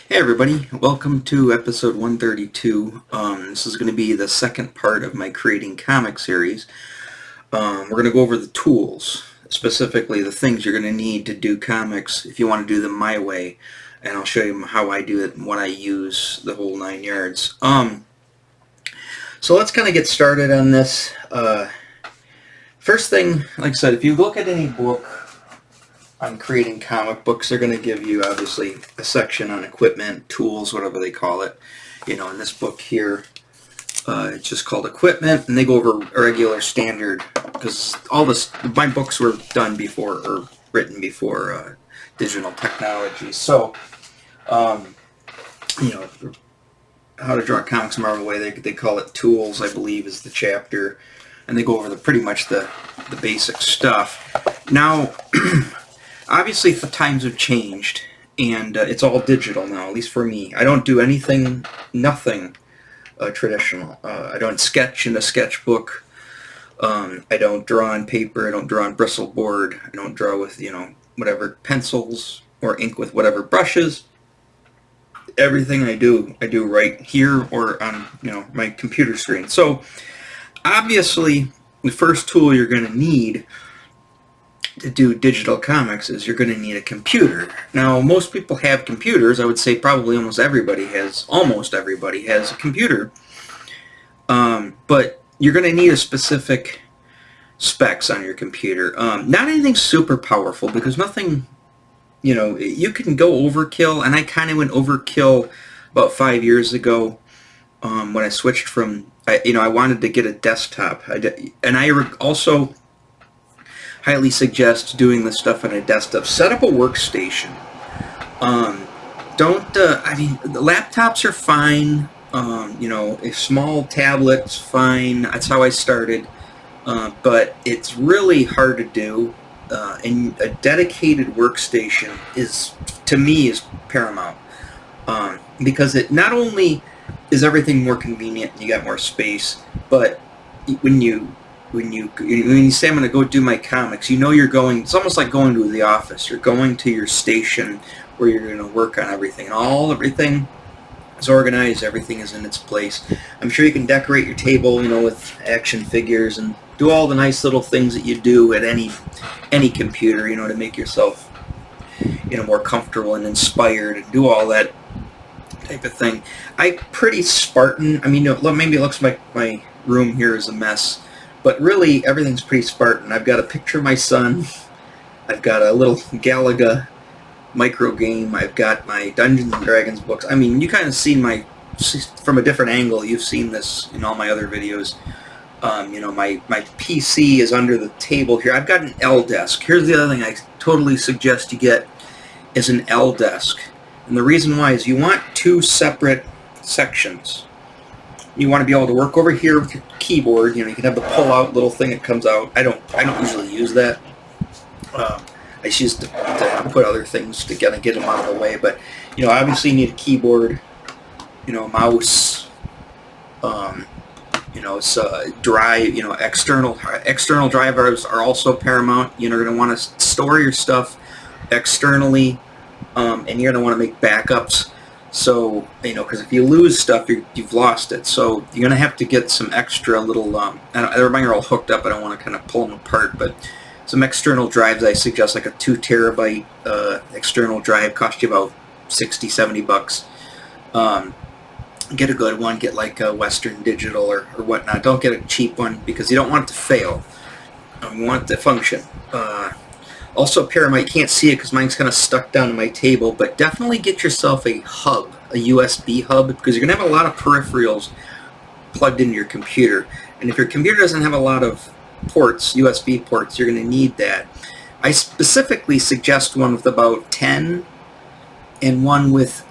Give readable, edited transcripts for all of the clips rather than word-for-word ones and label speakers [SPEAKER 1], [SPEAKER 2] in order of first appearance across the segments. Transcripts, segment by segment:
[SPEAKER 1] Hey everybody, welcome to episode 132. This is going to be the second part of my Creating Comic series. We're going to go over the tools, specifically the things you're going to need to do comics if you want to do them my way. And I'll show you how I do it and what I use, the whole 9 yards. So let's kind of get started on this. First thing, like I said, if you look at any book on creating comic books, they're going to give you obviously a section on equipment, tools, whatever they call it. You know, in this book here, it's just called equipment, and they go over a regular standard because all this, my books were done before or written before digital technology. So, you know, how to draw comics Marvel way, they call it tools, I believe, is the chapter, and they go over pretty much the basic stuff. Now. Obviously, the times have changed, and it's all digital now, at least for me. I don't do nothing traditional. I don't sketch in a sketchbook. I don't draw on paper. I don't draw on bristles. I don't draw with, whatever pencils or ink with whatever brushes. Everything I do right here or on, my computer screen. So, obviously, the first tool you're going to need to do digital comics is you're going to need a computer. Now, most people have computers. I would say probably almost everybody has a computer. But you're going to need a specific specs on your computer. Not anything super powerful, because nothing, you can go overkill, and I kind of went overkill about 5 years ago when I switched from, I wanted to get a desktop. And I also highly suggest doing this stuff on a desktop. Set up a workstation. The laptops are fine. A small tablet's fine. That's how I started. But it's really hard to do. And a dedicated workstation to me, is paramount. Because it not only is everything more convenient and you got more space, but when you say, I'm going to go do my comics, you're going, it's almost like going to the office. You're going to your station where you're going to work on everything. And everything is organized, everything is in its place. I'm sure you can decorate your table, with action figures and do all the nice little things that you do at any computer, to make yourself, more comfortable and inspired, and do all that type of thing. I'm pretty Spartan. Maybe it looks like my room here is a mess, but really, everything's pretty Spartan. I've got a picture of my son. I've got a little Galaga micro game. I've got my Dungeons & Dragons books. You kind of seen from a different angle. You've seen this in all my other videos. My PC is under the table here. I've got an L desk. Here's the other thing I totally suggest you get is an L desk. And the reason why is you want two separate sections. You want to be able to work over here with your keyboard. You can have the pull-out little thing that comes out. I don't usually use that. I just use to put other things to get them out of the way. But obviously you need a keyboard. A mouse. It's drive. External drivers are also paramount. You're going to want to store your stuff externally, and you're going to want to make backups. So, because if you lose stuff, you've lost it. So you're going to have to get some extra little, mine are all hooked up. I don't want to kind of pull them apart, but some external drives I suggest, like a 2 terabyte external drive, cost you about $60-70. Get a good one. Get like a Western Digital or whatnot. Don't get a cheap one, because you don't want it to fail. You want it to function. Also, paramount, you can't see it because mine's kind of stuck down to my table, but definitely get yourself a hub, a USB hub, because you're going to have a lot of peripherals plugged into your computer. And if your computer doesn't have a lot of ports, USB ports, you're going to need that. I specifically suggest one with about 10 and one with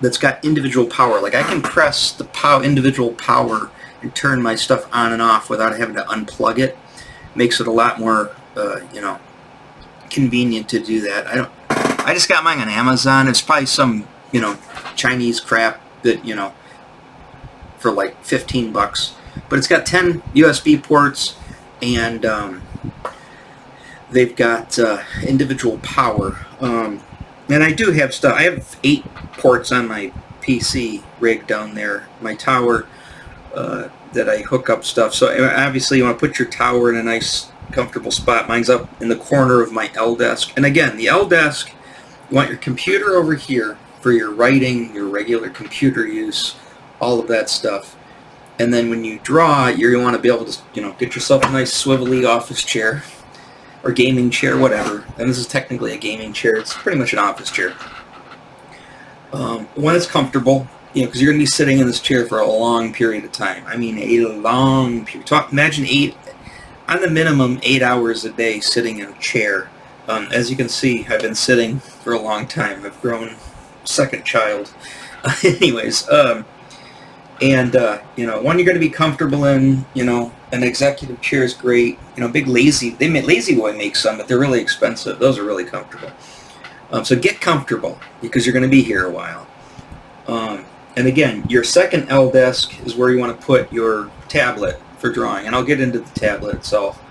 [SPEAKER 1] that's got individual power. Like, I can press the individual power and turn my stuff on and off without having to unplug it. Makes it a lot more, convenient to do that. I just got mine on Amazon. It's probably some, Chinese crap that, for like $15. But it's got 10 USB ports, and they've got individual power. And I do have stuff. I have 8 ports on my PC rig down there, my tower, that I hook up stuff. So obviously you want to put your tower in a nice comfortable spot. Mine's up in the corner of my L desk. And again, the L desk, you want your computer over here for your writing, your regular computer use, all of that stuff. And then when you draw, you want to be able to, get yourself a nice swivelly office chair or gaming chair, whatever. And this is technically a gaming chair. It's pretty much an office chair. When it's comfortable, because you're going to be sitting in this chair for a long period of time. I mean, a long period. Imagine on the minimum 8 hours a day sitting in a chair. As you can see, I've been sitting for a long time. I've grown second child. Anyways, one you're going to be comfortable in, an executive chair is great. Big Lazy Boy makes some, but they're really expensive. Those are really comfortable. So get comfortable, because you're going to be here a while. And again, your second L desk is where you want to put your tablet for drawing, and I'll get into the tablet itself.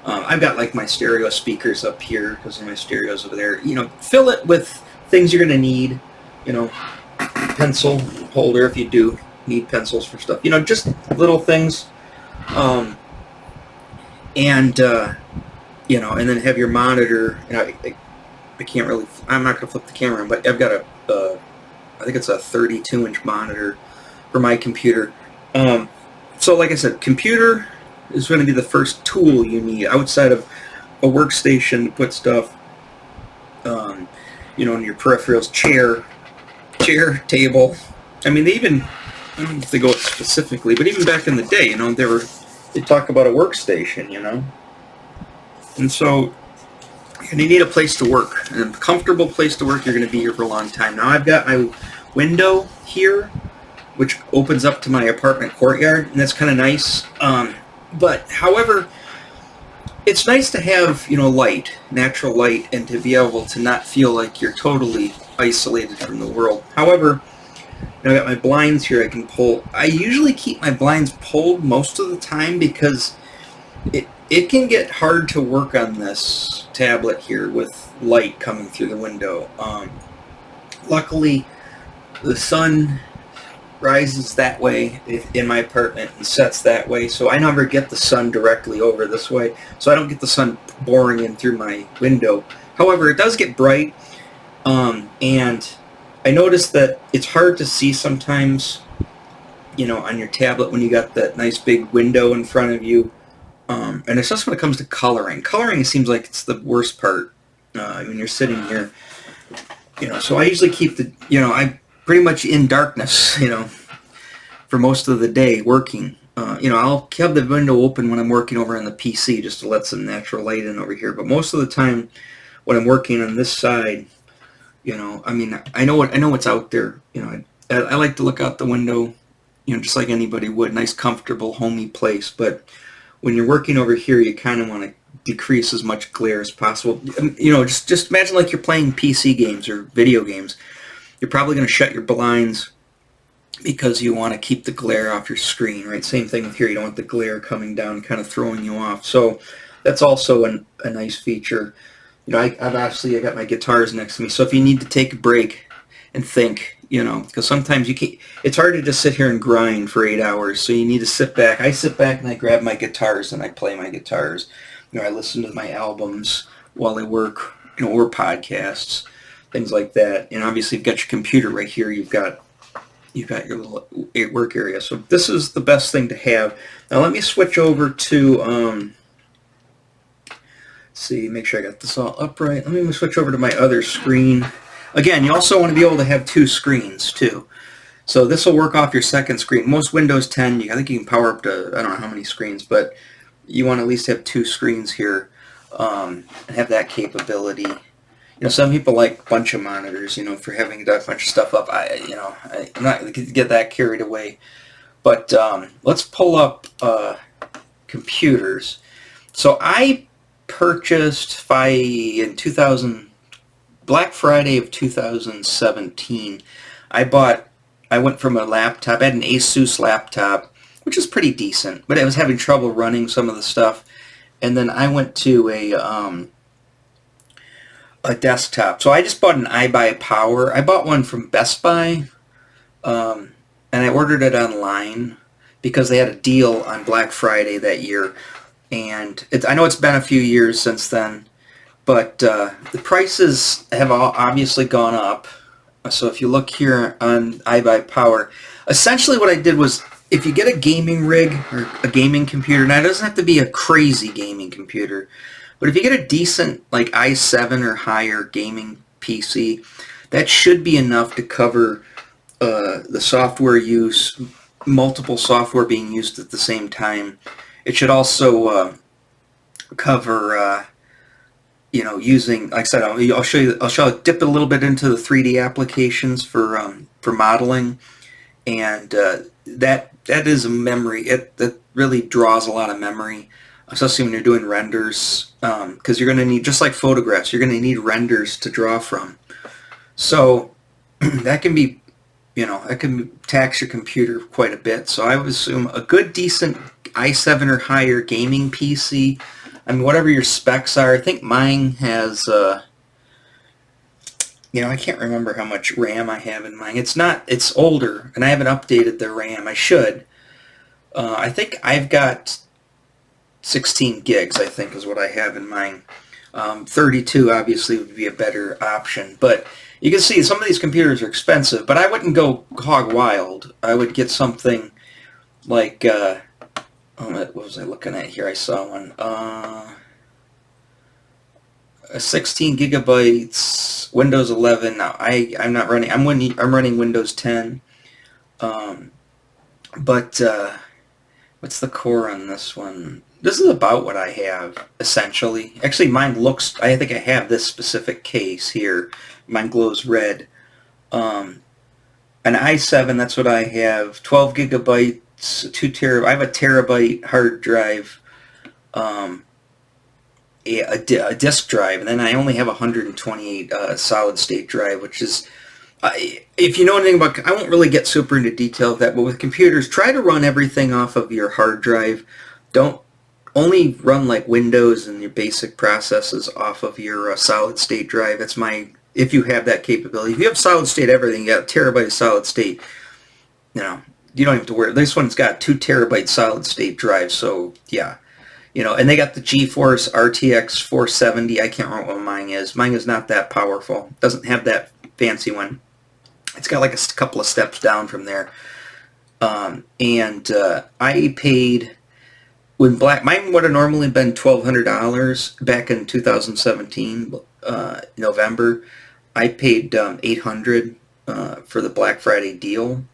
[SPEAKER 1] I've got like my stereo speakers up here because my stereo's over there. Fill it with things you're going to need. Pencil holder if you do need pencils for stuff. Just little things. And then have your monitor. I can't really. I'm not going to flip the camera, but I've got I think it's a 32-inch monitor for my computer. So like I said, computer is going to be the first tool you need outside of a workstation to put stuff, in your peripherals, chair, table. I mean, I don't know if they go specifically, but even back in the day, they talk about a workstation, And so you need a place to work, and a comfortable place to work. You're going to be here for a long time. Now I've got my window here, which opens up to my apartment courtyard, and that's kind of nice. But however, it's nice to have light, natural light, and to be able to not feel like you're totally isolated from the world. However, I got my blinds here I can pull. I usually keep my blinds pulled most of the time because it can get hard to work on this tablet here with light coming through the window. Luckily, the sun rises that way in my apartment and sets that way, so I never get the sun directly over this way, so I don't get the sun boring in through my window. However, it does get bright, and I noticed that it's hard to see sometimes, on your tablet when you got that nice big window in front of you. And it's just when it comes to coloring. Coloring seems like it's the worst part when you're sitting here. So I usually keep I'm pretty much in darkness, for most of the day working. I'll have the window open when I'm working over on the PC just to let some natural light in over here. But most of the time when I'm working on this side, I know what's out there. I like to look out the window, just like anybody would. Nice, comfortable, homey place. But when you're working over here, you kind of want to decrease as much glare as possible. Just imagine like you're playing PC games or video games. You're probably going to shut your blinds because you want to keep the glare off your screen, right? Same thing with here. You don't want the glare coming down, kind of throwing you off. So that's also a nice feature. I got my guitars next to me. So if you need to take a break and think, because sometimes it's hard to just sit here and grind for 8 hours. So you need to sit back. I sit back and I grab my guitars and I play my guitars. I listen to my albums while I work, or podcasts, things like that. And obviously you've got your computer right here. You've got your little work area. So this is the best thing to have. Now let me switch over to, see, make sure I got this all upright. Let me switch over to my other screen. Again, you also want to be able to have 2 screens too. So this will work off your second screen. Most Windows 10, I think you can power up to, I don't know how many screens, but you want to at least have 2 screens here and have that capability. Some people like a bunch of monitors, for having a bunch of stuff up. I'm not going to get that carried away. But let's pull up computers. So I purchased in Black Friday of 2017. I went from a laptop. I had an Asus laptop, which is pretty decent, but I was having trouble running some of the stuff. And then I went to a desktop. So I just bought an iBuyPower. I bought one from Best Buy, and I ordered it online because they had a deal on Black Friday that year. And I know it's been a few years since then, but the prices have obviously gone up. So if you look here on iBuyPower, essentially what I did was, if you get a gaming rig or a gaming computer, now it doesn't have to be a crazy gaming computer, but if you get a decent like i7 or higher gaming PC, that should be enough to cover the software use, multiple software being used at the same time. It should also cover, using, like I said, I'll show you. Dip a little bit into the 3D applications for modeling, and that is a memory. That really draws a lot of memory, especially when you're doing renders, because you're going to need, just like photographs, you're going to need renders to draw from. So that can be, that can tax your computer quite a bit. So I would assume a good, decent i7 or higher gaming PC. I mean, whatever your specs are. I think mine has, I can't remember how much RAM I have in mine. It's older, and I haven't updated the RAM. I should. I think I've got 16 gigs, I think, is what I have in mine. 32 obviously would be a better option, but you can see some of these computers are expensive, but I wouldn't go hog wild. I would get something like, what was I looking at here? I saw one. A 16 gigabytes, Windows 11. Now I'm not running. I'm running Windows 10. But what's the core on this one? This is about what I have, essentially. Actually, mine looks, I think I have this specific case here. Mine glows red. An i7, that's what I have. 12 gigabytes, I have a terabyte hard drive, a disk drive, and then I only have 128 solid state drive, which is, if you know anything about, I won't really get super into detail of that, but with computers, try to run everything off of your hard drive. Don't only run like Windows and your basic processes off of your solid state drive. That's if you have that capability. If you have solid state everything, you got a terabyte of solid state, you don't have to worry. This one's got 2 terabyte solid state drive, so yeah. And they got the GeForce RTX 470. I can't remember what mine is. Mine is not that powerful. Doesn't have that fancy one. It's got like a couple of steps down from there. I paid, mine would have normally been $1,200 back in 2017, November. I paid $800 for the Black Friday deal.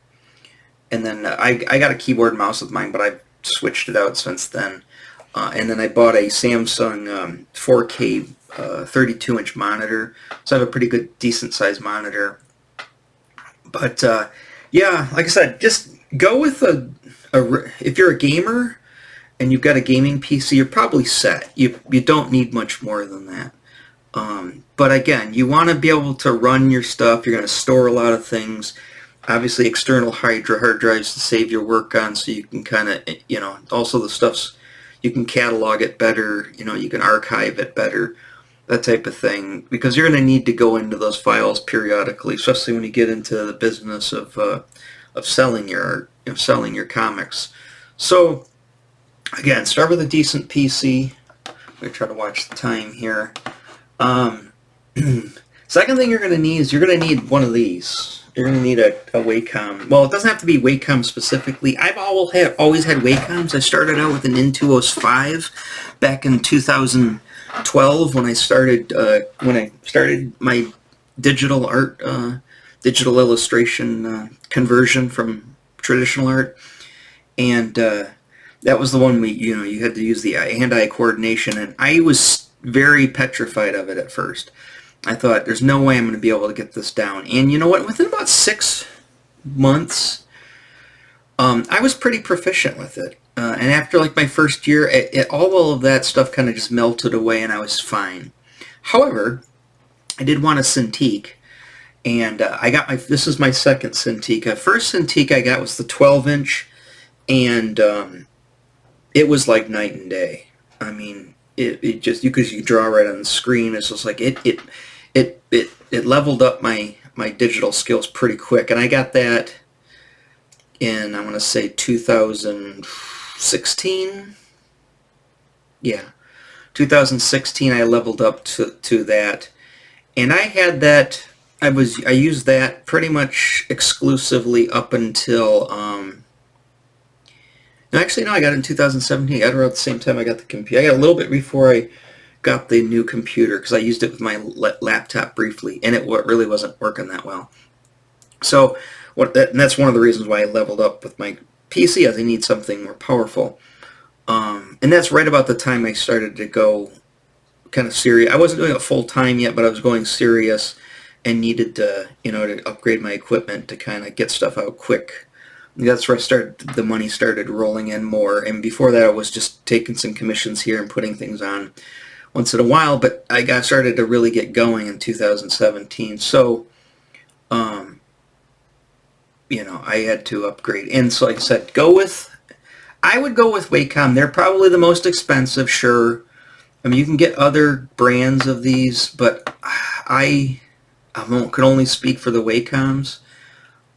[SPEAKER 1] And then I got a keyboard and mouse with mine, but I've switched it out since then. And then I bought a Samsung 4K 32-inch monitor. So I have a pretty good, decent-sized monitor. But, yeah, like I said, just go with if you're a gamer and you've got a gaming PC, you're probably set. You don't need much more than that. But again, you want to be able to run your stuff. You're going to store a lot of things. Obviously, external hard drives to save your work on, so you can kind of, also the stuff's, you can catalog it better, you can archive it better, that type of thing, because you're going to need to go into those files periodically, especially when you get into the business of selling your art, selling your comics. So, again, start with a decent PC. I'm going to try to watch the time here. Second thing you're going to need is you're going to need one of these. You're going to need a Wacom. Well, it doesn't have to be Wacom specifically. I've always had Wacoms. I started out with an Intuos 5 back in 2012 when I started my digital art, digital illustration conversion from traditional art, and that was the one you had to use the hand-eye coordination, and I was very petrified of it at first. I thought, there's no way I'm going to be able to get this down. And you know what? Within about 6 months, I was pretty proficient with it. And after like my first year, all of that stuff kind of just melted away and I was fine. However, I did want a Cintiq. And I got this is my second Cintiq. First Cintiq I got was the 12-inch. And it was like night and day. I mean, it just, you could draw right on the screen. It's just like, it leveled up my digital skills pretty quick, and I got that in, I want to say 2016. Yeah, 2016 I leveled up to that, and I had that. I used that pretty much exclusively up until no, actually no, I got it in 2017. I got it around the same time I got the computer. I got a little bit before I got the new computer because I used it with my laptop briefly, and it really wasn't working that well. So and that's one of the reasons why I leveled up with my PC, as I need something more powerful. And that's right about the time I started to go kind of serious. I wasn't doing it full time yet, but I was going serious and needed to, to upgrade my equipment to kind of get stuff out quick. And that's where the money started rolling in more. And before that, I was just taking some commissions here and putting things on once in a while. But I started to really get going in 2017. So, I had to upgrade. And so, like I said, I would go with Wacom. They're probably the most expensive, sure. I mean, you can get other brands of these, but I can only speak for the Wacoms.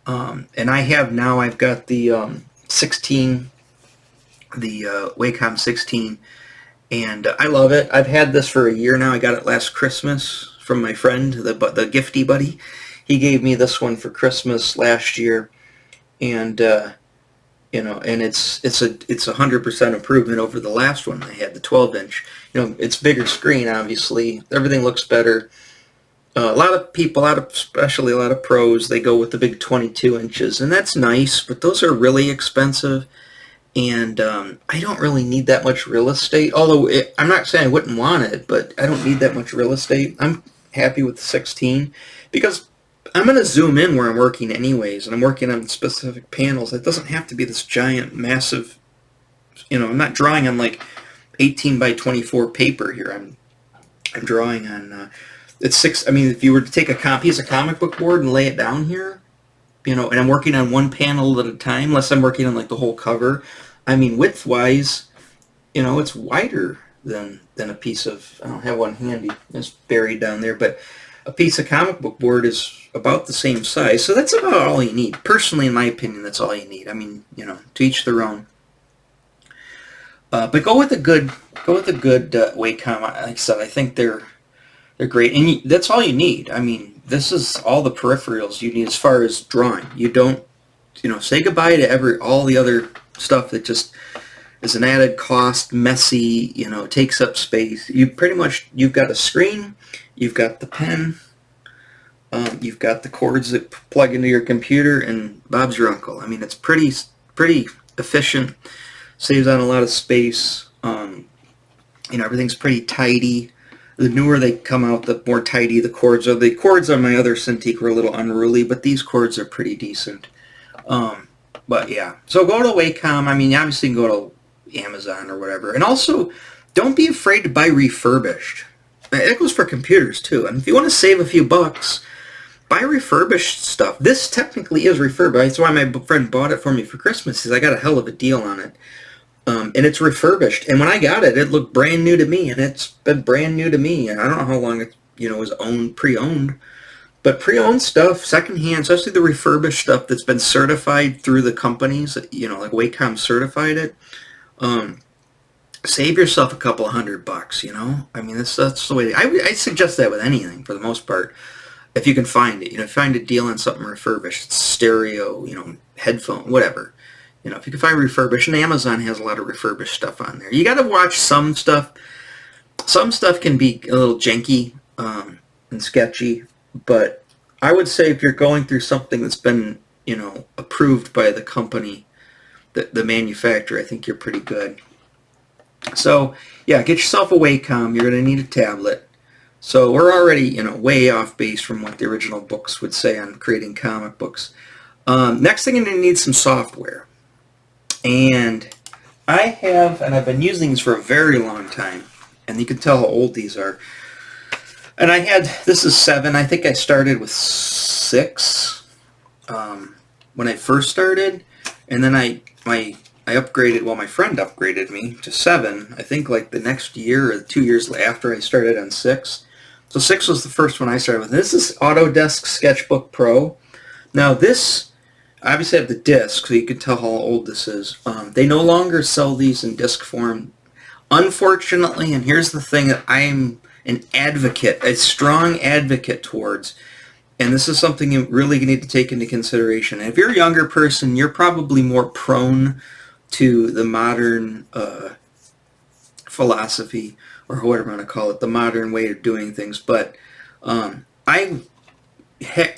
[SPEAKER 1] And I've got the 16, the Wacom 16, and I love it. I've had this for a year now. I got it last Christmas from my friend, the Gifty Buddy. He gave me this one for Christmas last year, and and it's a 100% improvement over the last one I had, the 12-inch. It's bigger screen, obviously. Everything looks better. A lot of people, especially a lot of pros, they go with the big 22 inches, and that's nice, but those are really expensive, and I don't really need that much real estate, although I'm not saying I wouldn't want it, but I don't need that much real estate. I'm happy with the 16, because I'm going to zoom in where I'm working anyways, and I'm working on specific panels. It doesn't have to be this giant, massive, I'm not drawing on like 18 by 24 paper here. I'm drawing on, it's 6, I mean, if you were to take a piece of comic book board and lay it down here, and I'm working on one panel at a time, unless I'm working on like the whole cover. I mean, width-wise, it's wider than a piece of, I don't have one handy, it's buried down there, but a piece of comic book board is about the same size, so that's about all you need. Personally, in my opinion, that's all you need. I mean, to each their own. But go with a good Wacom. Like I said, I think they're great, and that's all you need. I mean, this is all the peripherals you need as far as drawing. You don't, say goodbye to all the other stuff that just is an added cost, messy, takes up space. You've got a screen. You've got the pen, you've got the cords that plug into your computer, and Bob's your uncle. I mean, it's pretty efficient, saves on a lot of space. Everything's pretty tidy. The newer they come out, the more tidy the cords are. The cords on my other Cintiq were a little unruly, but these cords are pretty decent. But yeah, so go to Wacom. I mean, obviously you can go to Amazon or whatever, and also don't be afraid to buy refurbished. It goes for computers too. And if you want to save a few bucks, buy refurbished stuff. This technically is refurbished. That's why my friend bought it for me for Christmas, because I got a hell of a deal on it. And it's refurbished. And when I got it, it looked brand new to me, and it's been brand new to me. And I don't know how long it was pre-owned. But pre-owned stuff, secondhand, especially the refurbished stuff that's been certified through the companies, like Wacom certified it. Save yourself a couple of $100, I mean, that's the way. I suggest that with anything for the most part, if you can find it. Find a deal on something refurbished, it's stereo, headphone, whatever. If you can find refurbished, and Amazon has a lot of refurbished stuff on there. You got to watch some stuff. Some stuff can be a little janky and sketchy, but I would say if you're going through something that's been, approved by the company, the manufacturer, I think you're pretty good. So, yeah, get yourself a Wacom. You're going to need a tablet. So we're already, way off base from what the original books would say on creating comic books. Next thing, you're going to need some software. And I've been using these for a very long time. And you can tell how old these are. And this is 7. I think I started with 6 when I first started. And then I upgraded, my friend upgraded me to 7, I think like the next year or 2 years after I started on 6. So 6 was the first one I started with. This is Autodesk Sketchbook Pro. Now this, obviously I have the disc, so you can tell how old this is. They no longer sell these in disc form. Unfortunately, and here's the thing that I'm an advocate, a strong advocate towards, and this is something you really need to take into consideration. And if you're a younger person, you're probably more prone to the modern philosophy, or whatever I'm going to call it, the modern way of doing things. But I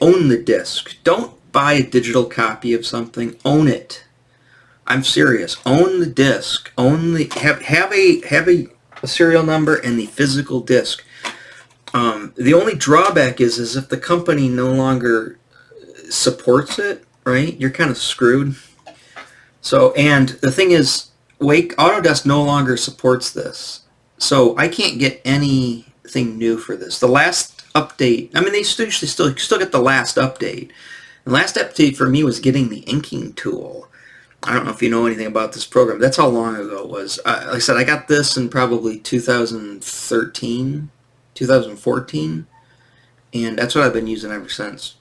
[SPEAKER 1] own the disc. Don't buy a digital copy of something. Own it. I'm serious. Own the disc. Own the have a serial number and the physical disc. The only drawback is if the company no longer supports it, right? You're kind of screwed. So, and the thing is, Autodesk no longer supports this. So I can't get anything new for this. The last update, I mean, they still get the last update. The last update for me was getting the inking tool. I don't know if you know anything about this program. That's how long ago it was. Like I said, I got this in probably 2013, 2014, and that's what I've been using ever since.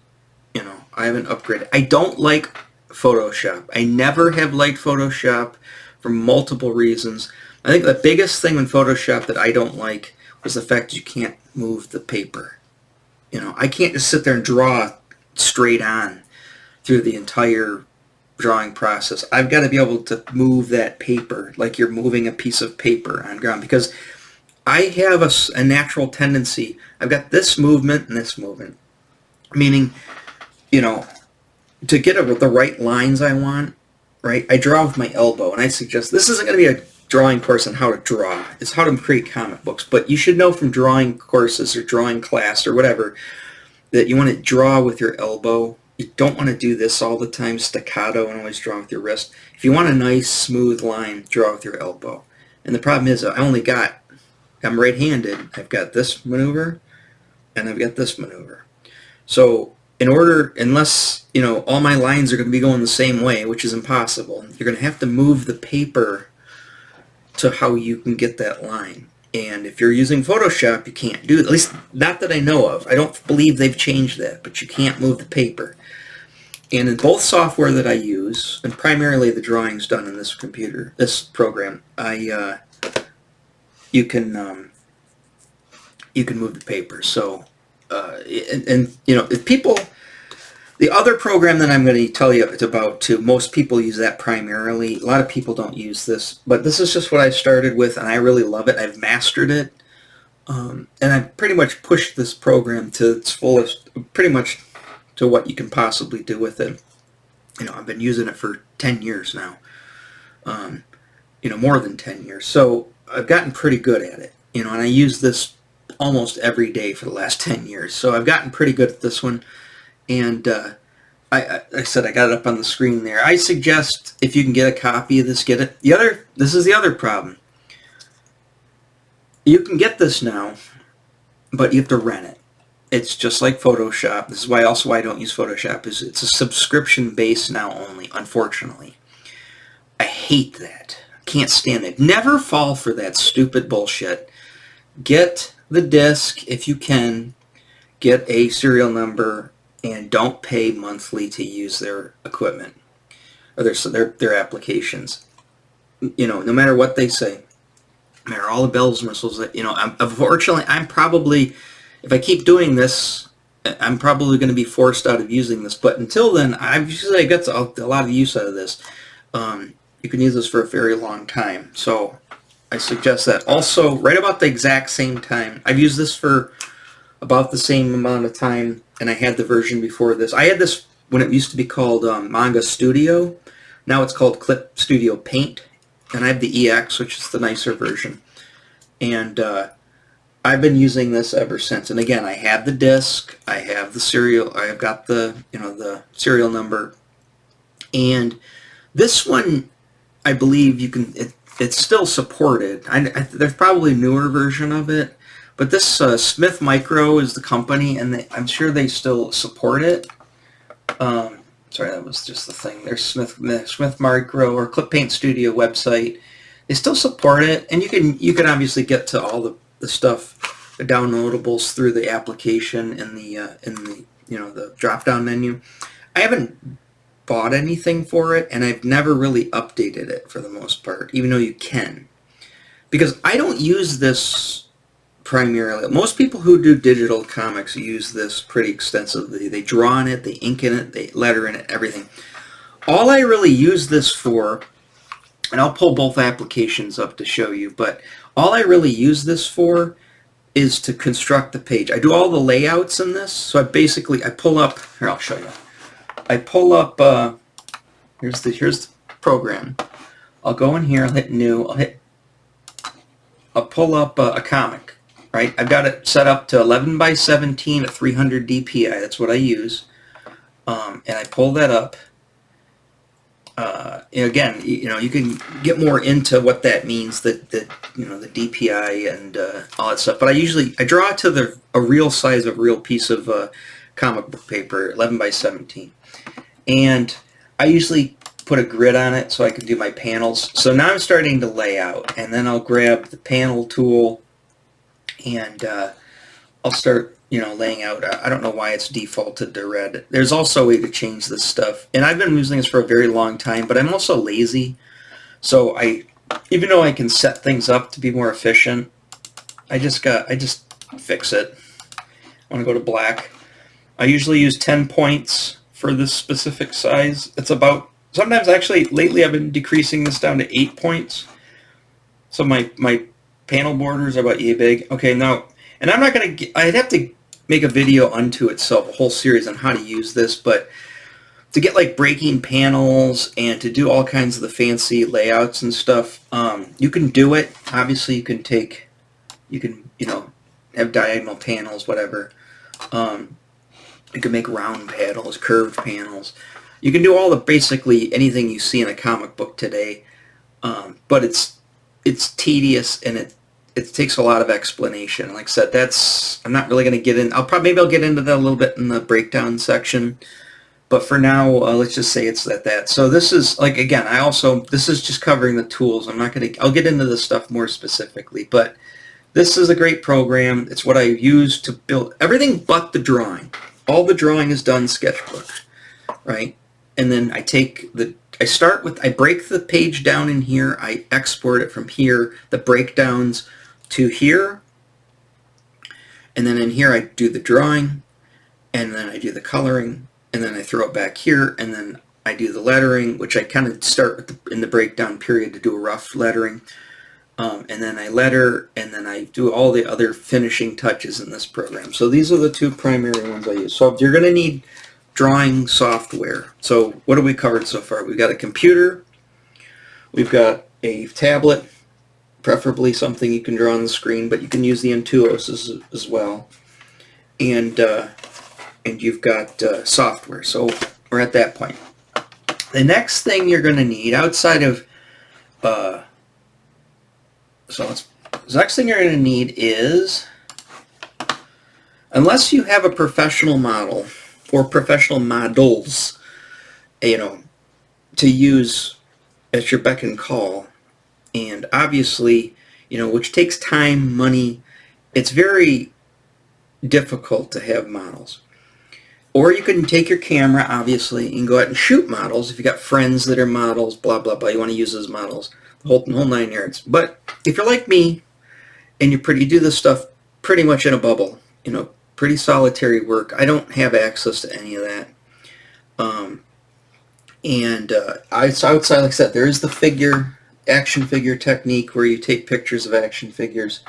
[SPEAKER 1] You know, I haven't upgraded. I don't like Photoshop. I never have liked Photoshop for multiple reasons. I think the biggest thing in Photoshop that I don't like was the fact that you can't move the paper. You know, I can't just sit there and draw straight on through the entire drawing process. I've got to be able to move that paper like you're moving a piece of paper on ground, because I have a natural tendency. I've got this movement and this movement, meaning, you know, to get the right lines I want, right, I draw with my elbow, and I suggest this isn't going to be a drawing course on how to draw. It's how to create comic books, but you should know from drawing courses or drawing class or whatever that you want to draw with your elbow. You don't want to do this all the time, staccato, and always draw with your wrist. If you want a nice smooth line, draw with your elbow. And the problem is I'm right-handed. I've got this maneuver and I've got this maneuver. So unless, you know, all my lines are going to be going the same way, which is impossible, you're going to have to move the paper to how you can get that line. And if you're using Photoshop, you can't do it. At least not that I know of. I don't believe they've changed that, but you can't move the paper. And in both software that I use, and primarily the drawings done in this program, you can move the paper. So, and you know, if people, the other program that I'm going to tell you about too, most people use that primarily. A lot of people don't use this, but this is just what I started with, and I really love it. I've mastered it, and I've pretty much pushed this program to its fullest, pretty much to what you can possibly do with it. You know, I've been using it for 10 years now, you know, more than 10 years. So I've gotten pretty good at it, you know, and I use this almost every day for the last 10 years. So I've gotten pretty good at this one. And I said I got it up on the screen there. I suggest if you can get a copy of this, get it. This is the other problem. You can get this now, but you have to rent it. It's just like Photoshop. This is why also why I don't use Photoshop. Is it's a subscription base now only, unfortunately. I hate that. Can't stand it. Never fall for that stupid bullshit. Get the disc if you can. Get a serial number. And don't pay monthly to use their equipment or their applications. You know, no matter what they say, no matter all the bells and whistles that, you know, unfortunately, I'm probably, if I keep doing this, I'm probably going to be forced out of using this. But until then, I've got a lot of use out of this. You can use this for a very long time. So I suggest that. Also, right about the exact same time, I've used this for about the same amount of time, and I had the version before this. I had this when it used to be called Manga Studio. Now it's called Clip Studio Paint, and I have the EX, which is the nicer version. And I've been using this ever since. And again, I have the disc, I have the serial, I've got the, you know, the serial number, and this one, I believe you can. It's still supported. There's probably a newer version of it. But this Smith Micro is the company, and I'm sure they still support it. Sorry, that was just the thing. There's Smith Micro or Clip Paint Studio website. They still support it, and you can obviously get to all the stuff the downloadables through the application in the the drop down menu. I haven't bought anything for it, and I've never really updated it for the most part, even though you can, because I don't use this primarily. Most people who do digital comics use this pretty extensively. They draw in it, they ink in it, they letter in it, everything. All I really use this for, and I'll pull both applications up to show you, but all I really use this for is to construct the page. I do all the layouts in this, so I pull up, here I'll show you. I pull up, here's the program. I'll go in here, I'll hit new, I'll pull up a comic, right? I've got it set up to 11 by 17 at 300 DPI, that's what I use. And I pull that up. Again, you can get more into what that means, the DPI and all that stuff. But I draw it to a real size of real piece of comic book paper, 11 by 17. And I usually put a grid on it so I can do my panels. So now I'm starting to lay out, and then I'll grab the panel tool and I'll start laying out. I don't know why it's defaulted to red. There's also a way to change this stuff, and I've been using this for a very long time, but I'm also lazy, so even though I can set things up to be more efficient, I just fix it. I want to go to black. I usually use 10 points for this specific size. It's about, sometimes actually lately I've been decreasing this down to 8 points, so my panel borders are about yay big. Okay, now, and I'm not going to, I'd have to make a video unto itself, a whole series on how to use this, but to get like breaking panels and to do all kinds of the fancy layouts and stuff, you can do it. Obviously you can have diagonal panels, whatever. You can make round panels, curved panels. You can do basically anything you see in a comic book today, but it's tedious, and it takes a lot of explanation. Like I said, I'm not really going to get in. Maybe I'll get into that a little bit in the breakdown section. But for now, let's just say it's that. So this is, like, again, this is just covering the tools. I'll get into this stuff more specifically. But this is a great program. It's what I use to build everything but the drawing. All the drawing is done Sketchbook, right? And then I break the page down in here. I export it from here, the breakdowns, to here, and then in here I do the drawing, and then I do the coloring, and then I throw it back here, and then I do the lettering, which I kind of start in the breakdown period to do a rough lettering, and then I letter, and then I do all the other finishing touches in this program. So these are the two primary ones I use. So you're going to need drawing software. So what have we covered so far? We've got a computer, we've got a tablet, preferably something you can draw on the screen, but you can use the Intuos as well. And you've got software. So we're at that point. The next thing you're going to need outside of the next thing you're going to need is, unless you have a professional model or professional models, to use at your beck and call, and obviously, which takes time, money. It's very difficult to have models. Or you can take your camera, obviously, and go out and shoot models. If you got friends that are models, blah, blah, blah, you want to use those models, the whole 9 yards. But if you're like me, and you do this stuff pretty much in a bubble, pretty solitary work, I don't have access to any of that. Outside, like I said, there is the action figure technique where you take pictures of action figures.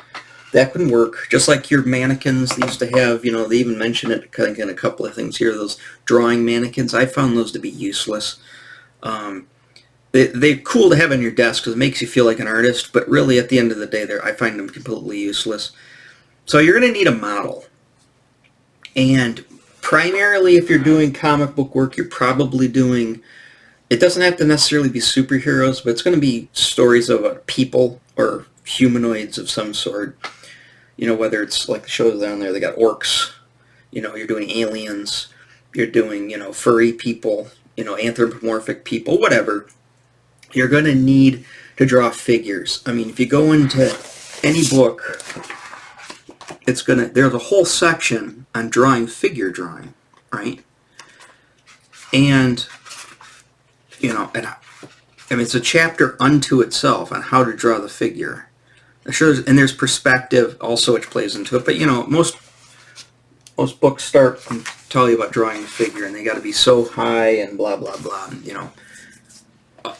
[SPEAKER 1] That can work, just like your mannequins. They used to have, they even mention it in a couple of things here, those drawing mannequins. I found those to be useless. They're cool to have on your desk because it makes you feel like an artist, but really at the end of the day, I find them completely useless. So you're going to need a model. And primarily, if you're doing comic book work, you're probably doing, it doesn't have to necessarily be superheroes, but it's going to be stories of people or humanoids of some sort. Whether it's like the shows down there, they got orcs, you're doing aliens, you're doing, furry people, anthropomorphic people, whatever. You're going to need to draw figures. I mean, if you go into any book, there's a whole section on drawing figure drawing, right? And, and it's a chapter unto itself on how to draw the figure. And there's perspective also, which plays into it. But most books start and tell you about drawing a figure, and they got to be so high and blah blah blah. And,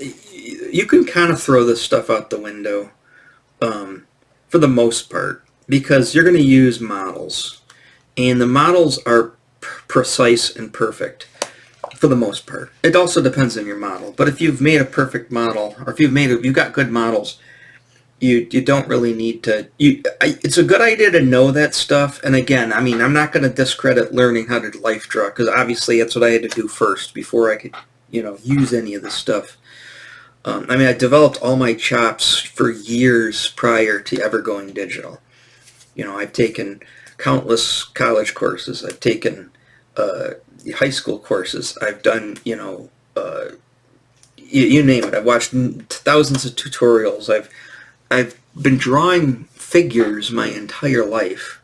[SPEAKER 1] you can kind of throw this stuff out the window for the most part, because you're going to use models, and the models are precise and perfect for the most part. It also depends on your model, but if you've made a perfect model, or if you've got good models, you don't really need to. It's a good idea to know that stuff. And again, I'm not going to discredit learning how to life draw, because obviously that's what I had to do first before I could use any of this stuff. I developed all my chops for years prior to ever going digital. I've taken countless college courses. I've taken high school courses. I've done, you name it. I've watched thousands of tutorials. I've been drawing figures my entire life.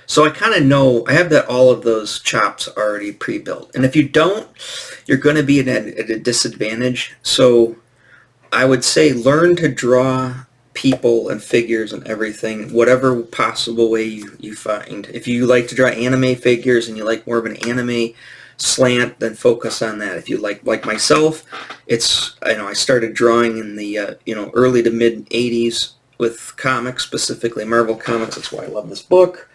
[SPEAKER 1] So I kind of know, I have all of those chops already pre-built. And if you don't, you're going to be at a disadvantage. So I would say learn to draw people and figures and everything, whatever possible way you find. If you like to draw anime figures and you like more of an anime slant, then focus on that. If you like myself, I started drawing in the early to mid 80s with comics, specifically Marvel Comics. That's why I love this book.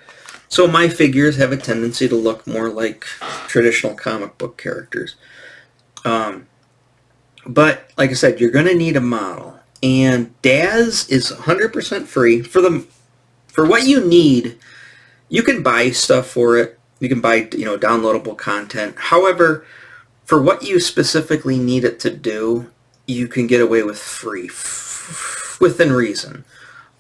[SPEAKER 1] So my figures have a tendency to look more like traditional comic book characters. But like I said, you're going to need a model, and Daz is 100% free for what you need. You can buy stuff for it. You can buy downloadable content. However, for what you specifically need it to do, you can get away with free, within reason.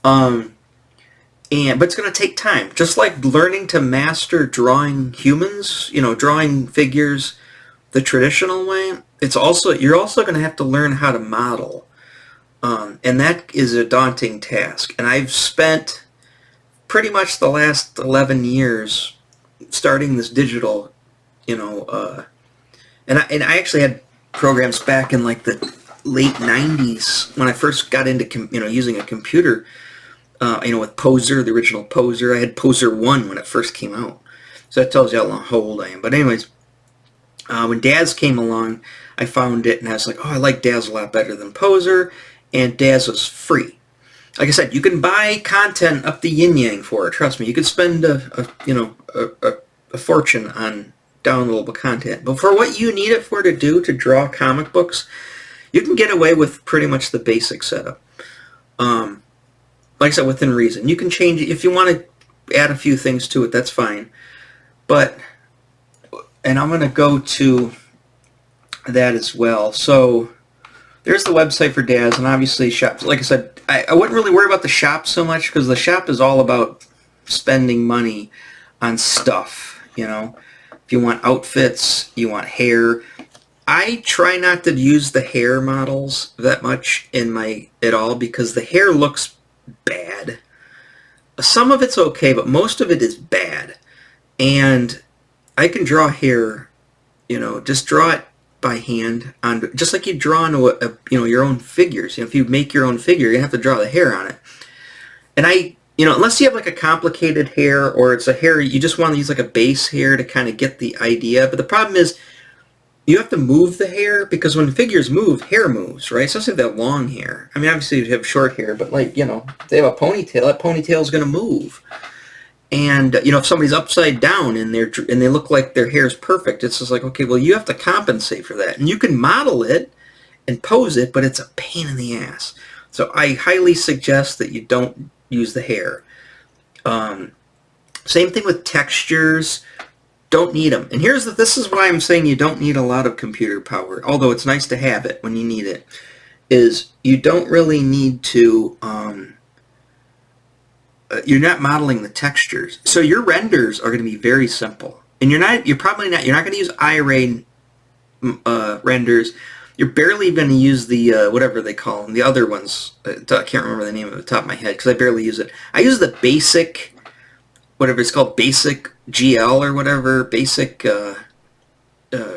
[SPEAKER 1] But it's going to take time. Just like learning to master drawing humans, drawing figures the traditional way, you're also going to have to learn how to model. And that is a daunting task. And I've spent pretty much the last 11 years starting this digital, and I actually had programs back in like the late 90s when I first got into using a computer. With Poser, the original Poser. I had Poser 1 when it first came out. So that tells you how old I am. But anyways, when Daz came along, I found it, and I was like, I like Daz a lot better than Poser, and Daz was free. Like I said, you can buy content up the yin-yang for it. Trust me, you could spend a fortune on downloadable content. But for what you need it for to draw comic books, you can get away with pretty much the basic setup. Like I said, within reason. You can change it. If you want to add a few things to it, that's fine. And I'm going to go to that as well. So there's the website for Daz, and obviously shops. Like I said, I wouldn't really worry about the shop so much, because the shop is all about spending money on stuff. If you want outfits, you want hair. I try not to use the hair models that much at all, because the hair looks bad. Some of it's okay, but most of it is bad. And I can draw hair, just draw it by hand, just like you draw on your own figures. If you make your own figure, you have to draw the hair on it. And unless you have like a complicated hair, or it's a hair you just want to use like a base hair to kind of get the idea. But the problem is, you have to move the hair, because when figures move, hair moves, right? Especially if they have long hair. Obviously if you have short hair, but if they have a ponytail, that ponytail is going to move. And if somebody's upside down and they look like their hair is perfect, it's just like, okay, well, you have to compensate for that. And you can model it and pose it, but it's a pain in the ass. So I highly suggest that you don't use the hair. Same thing with textures. Don't need them. And this is why I'm saying you don't need a lot of computer power, although it's nice to have it when you need it, is you don't really need to, you're not modeling the textures. So your renders are going to be very simple. And you're not going to use iRay renders. you're barely going to use the whatever they call them, the other ones. I can't remember the name of the top of my head because I barely use it. I use the basic, whatever it's called, basic GL or whatever, basic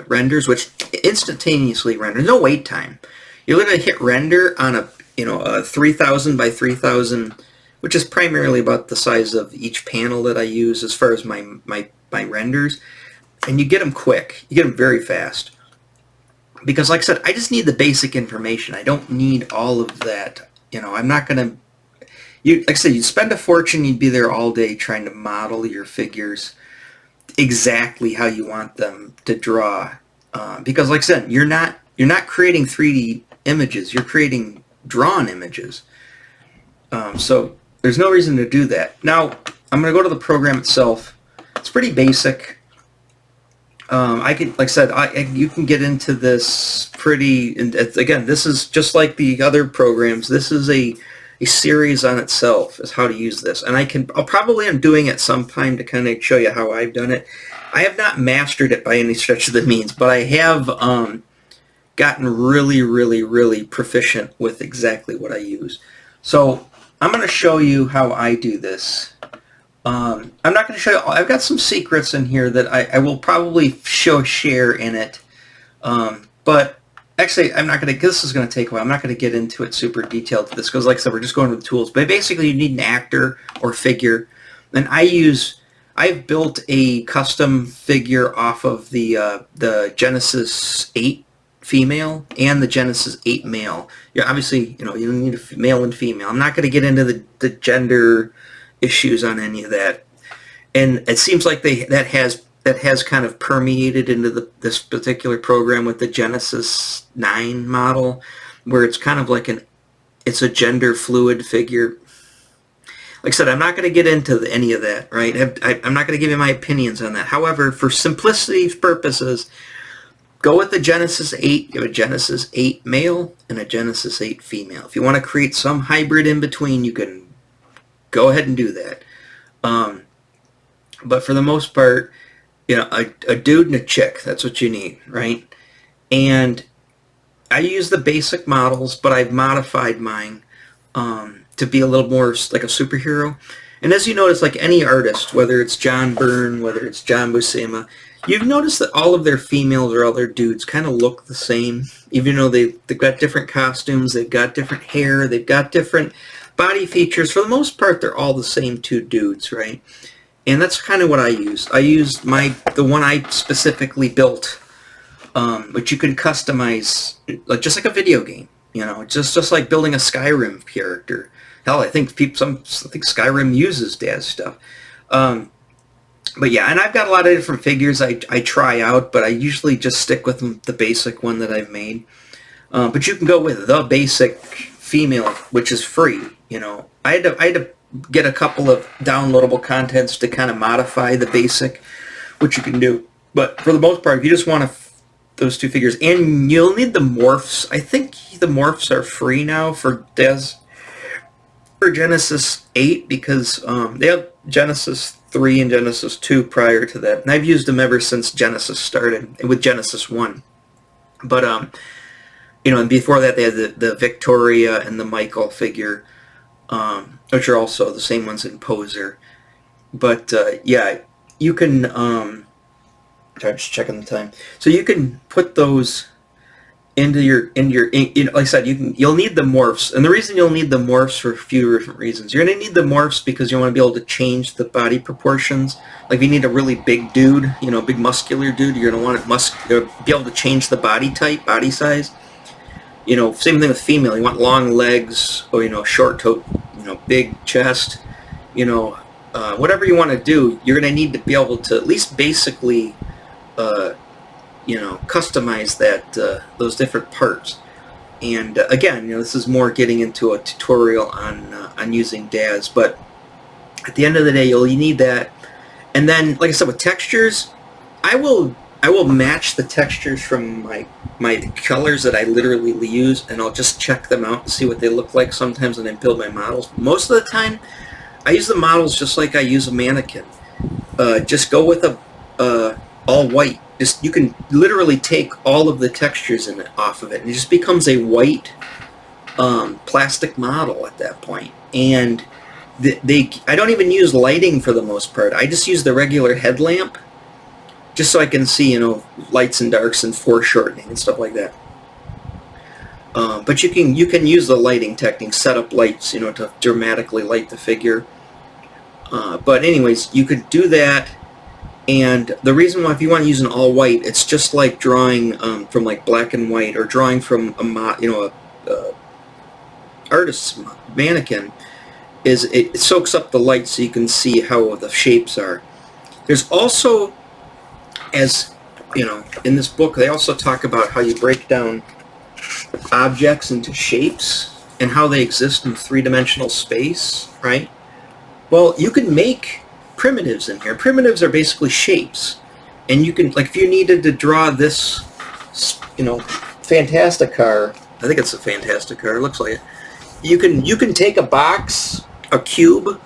[SPEAKER 1] renders, which instantaneously renders, no wait time. You're going to hit render on a 3000 by 3000, which is primarily about the size of each panel that I use as far as my renders, and you get them quick. You get them very fast. Because like I said, I just need the basic information. I don't need all of that. I'm not going to... like I said, you'd spend a fortune, you'd be there all day trying to model your figures exactly how you want them to draw. Because like I said, you're not creating 3D images. You're creating drawn images. So there's no reason to do that. Now, I'm going to go to the program itself. It's pretty basic. I can, like I said, you can get into this pretty, and again, this is just like the other programs. This is a series on itself, is how to use this. And I'll probably am doing it sometime to kind of show you how I've done it. I have not mastered it by any stretch of the means, but I have gotten really, really, really proficient with exactly what I use. So I'm going to show you how I do this. I'm not going to show you. I've got some secrets in here that I will probably share in it. But actually, I'm not going to, because this is going to take a while. I'm not going to get into it super detailed to this, because like I said, we're just going to the tools. But basically, you need an actor or figure. And I've built a custom figure off of the Genesis 8 female and the Genesis 8 male. Yeah, obviously, you need a male and female. I'm not going to get into the gender issues on any of that, and it seems like that has kind of permeated into this particular program with the Genesis 9 model, where it's kind of like it's a gender fluid figure. Like I said, I'm not going to get into any of that, right? I'm not going to give you my opinions on that. However, for simplicity's purposes, go with the Genesis 8. You have a Genesis 8 male and a Genesis 8 female. If you want to create some hybrid in between, you can go ahead and do that. But for the most part, a dude and a chick, that's what you need, right? And I use the basic models, but I've modified mine to be a little more like a superhero. And as you notice, like any artist, whether it's John Byrne, whether it's John Buscema, you've noticed that all of their females or all their dudes kind of look the same, even though they've got different costumes, they've got different hair, they've got different body features. For the most part, they're all the same two dudes, right? And that's kind of what I use. I use the one I specifically built, which you can customize, just like a video game. Just like building a Skyrim character. Hell, I think Skyrim uses Daz stuff. But yeah, and I've got a lot of different figures I try out, but I usually just stick with the basic one that I've made. But you can go with the basic female, which is free. I had to get a couple of downloadable contents to kind of modify the basic, which you can do. But for the most part, if you just want those two figures, and you'll need the morphs. I think the morphs are free now for Genesis 8, because they have Genesis 3 and Genesis 2 prior to that. And I've used them ever since Genesis started, with Genesis 1. But, and before that they had the Victoria and the Michael figure, which are also the same ones in Poser. But, yeah, you can, I'm just checking the time. So you can put those into your like I said, you'll need the morphs, and the reason you'll need the morphs for a few different reasons. You're going to need the morphs because you want to be able to change the body proportions. Like if you need a really big dude, big muscular dude, you're going to want to be able to change the body type, body size. Same thing with female. You want long legs, or short toe, big chest. Whatever you want to do, you're going to need to be able to at least basically customize those different parts. And again, this is more getting into a tutorial on using Daz, but at the end of the day, you need that. And then, like I said, with textures, I will match the textures from my colors that I literally use, and I'll just check them out and see what they look like sometimes when I build my models. Most of the time, I use the models just like I use a mannequin. Just go with a all white. just, you can literally take all of the textures in it off of it, and it just becomes a white plastic model at that point. And I don't even use lighting for the most part. I just use the regular headlamp, just so I can see, lights and darks and foreshortening and stuff like that. But you can use the lighting technique, set up lights, to dramatically light the figure. But anyways, you could do that. And the reason why, if you want to use an all white, it's just like drawing from like black and white, or drawing from a artist's mannequin. Is it soaks up the light so you can see how the shapes are. There's also, as in this book, they also talk about how you break down objects into shapes and how they exist in three-dimensional space, right? Well, you can make primitives in here. Primitives are basically shapes, and you can, like, if you needed to draw this, Fantasticar, I think it's a Fantasticar, it looks like it. You can take a box, a cube,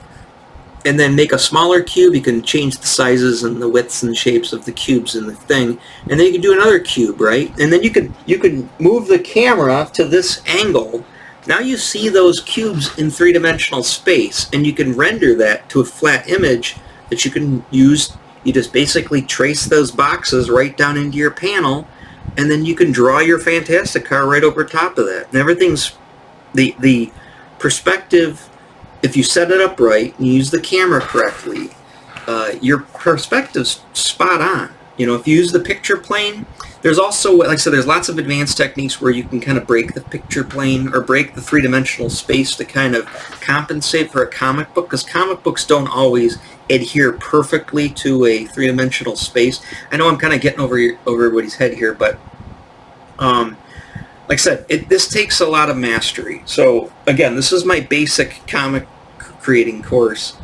[SPEAKER 1] and then make a smaller cube. You can change the sizes and the widths and shapes of the cubes in the thing, and then you can do another cube, right? And then you can move the camera to this angle. Now you see those cubes in three-dimensional space, and you can render that to a flat image that you can use. You just basically trace those boxes right down into your panel, and then you can draw your Fantasticar right over top of that. And everything's the perspective. If you set it up right and you use the camera correctly, your perspective's spot on. If you use the picture plane, there's also, like I said, there's lots of advanced techniques where you can kind of break the picture plane or break the three-dimensional space to kind of compensate for a comic book, because comic books don't always adhere perfectly to a three-dimensional space. I know I'm kind of getting over everybody's head here, but like I said, this takes a lot of mastery. So again, this is my basic comic creating course.